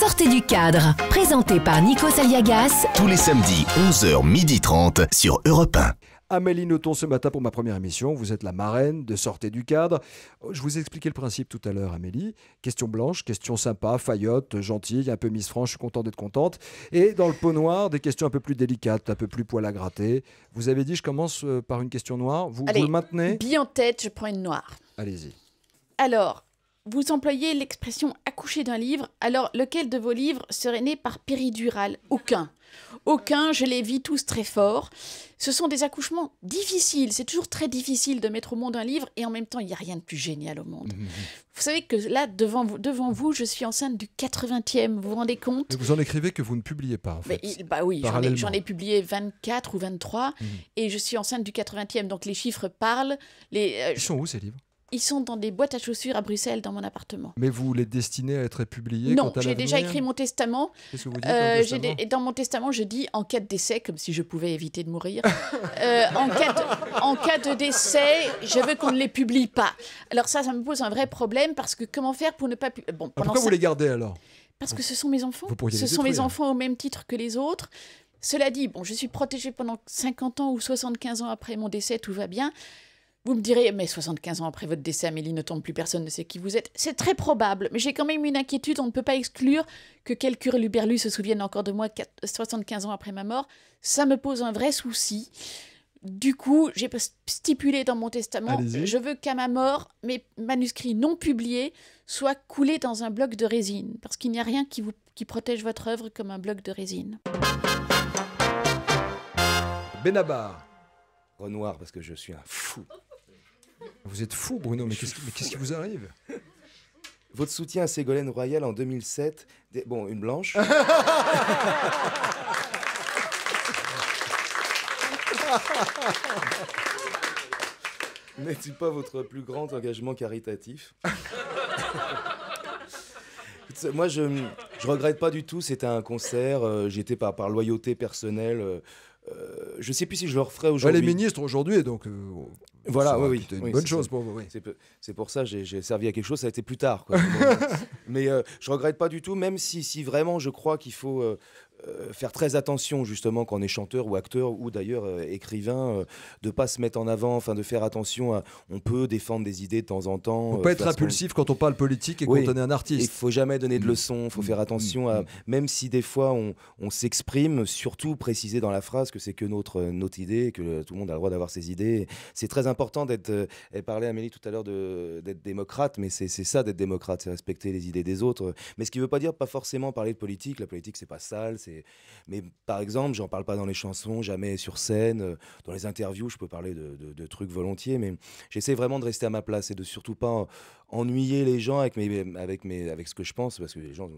Sortez du cadre, présenté par Nikos Aliagas. Tous les samedis, 11h30 sur Europe 1. Amélie Nothomb ce matin pour ma première émission. Vous êtes la marraine de Sortez du cadre. Je vous ai expliqué le principe tout à l'heure, Amélie. Question blanche, question sympa, faillotte, gentille, un peu Miss France, je suis content d'être contente. Et dans le pot noir, des questions un peu plus délicates, un peu plus poil à gratter. Vous avez dit, je commence par une question noire. Vous le maintenez? Bille en tête, je prends une noire. Allez-y. Alors, vous employez l'expression accoucher d'un livre. Alors, lequel de vos livres serait né par péridurale? Aucun. Aucun, je les vis tous très fort. Ce sont des accouchements difficiles. C'est toujours très difficile de mettre au monde un livre et en même temps, il n'y a rien de plus génial au monde. Vous savez que là, devant vous, je suis enceinte du 80e. Vous vous rendez compte? Et vous en écrivez que vous ne publiez pas, en fait. Bah oui, j'en ai publié 24 ou 23 et je suis enceinte du 80e. Donc les chiffres parlent. Ils sont où ces livres? Ils sont dans des boîtes à chaussures à Bruxelles, dans mon appartement. Mais vous les destinez à être publiés? Non, j'ai déjà écrit mon testament. Qu'est-ce que vous dites dans mon testament, je dis en cas de décès, comme si je pouvais éviter de mourir. En cas de décès, je veux qu'on ne les publie pas. Alors ça me pose un vrai problème parce que comment faire pour ne pas... Pourquoi vous les gardez alors? Parce que ce sont mes enfants. Ce sont mes enfants au même titre que les autres. Cela dit, je suis protégée pendant 50 ans ou 75 ans après mon décès, tout va bien. Vous me direz, mais 75 ans après votre décès, Amélie Nothomb, plus personne ne sait qui vous êtes. C'est très probable, mais j'ai quand même une inquiétude. On ne peut pas exclure que quelques hurluberlus se souviennent encore de moi 75 ans après ma mort. Ça me pose un vrai souci. Du coup, j'ai stipulé dans mon testament, je veux qu'à ma mort, mes manuscrits non publiés soient coulés dans un bloc de résine. Parce qu'il n'y a rien qui protège votre œuvre comme un bloc de résine. Benabar. Renoir, parce que je suis un fou. Vous êtes fou, Bruno, mais qu'est-ce qui vous arrive? Votre soutien à Ségolène Royal en 2007... une blanche. N'est-il pas votre plus grand engagement caritatif? Moi, je regrette pas du tout. C'était un concert. J'étais par loyauté personnelle... je ne sais plus si je le referai aujourd'hui. Elle est ministre aujourd'hui, donc voilà, oui, c'était une bonne chose pour vous. Oui. C'est pour ça que j'ai servi à quelque chose, ça a été plus tard. Quoi. Mais je ne regrette pas du tout, même si vraiment je crois qu'il faut faire très attention justement quand on est chanteur ou acteur ou d'ailleurs écrivain, de ne pas se mettre en avant, enfin de faire attention à... On peut défendre des idées de temps en temps. Il ne faut pas être impulsif quand on parle politique et quand on est un artiste. Il ne faut jamais donner de leçons, il faut faire attention à... Même si des fois on s'exprime, surtout préciser dans la phrase que c'est que notre idée, que tout le monde a le droit d'avoir ses idées. C'est très important d'être... Elle parlait, Amélie, tout à l'heure d'être démocrate, mais c'est ça d'être démocrate, c'est respecter les idées des autres. Mais ce qui ne veut pas dire pas forcément parler de politique. La politique, c'est pas sale, mais par exemple, j'en parle pas dans les chansons, jamais sur scène, dans les interviews, je peux parler de trucs volontiers, mais j'essaie vraiment de rester à ma place et de surtout pas ennuyer les gens avec ce que je pense, parce que les gens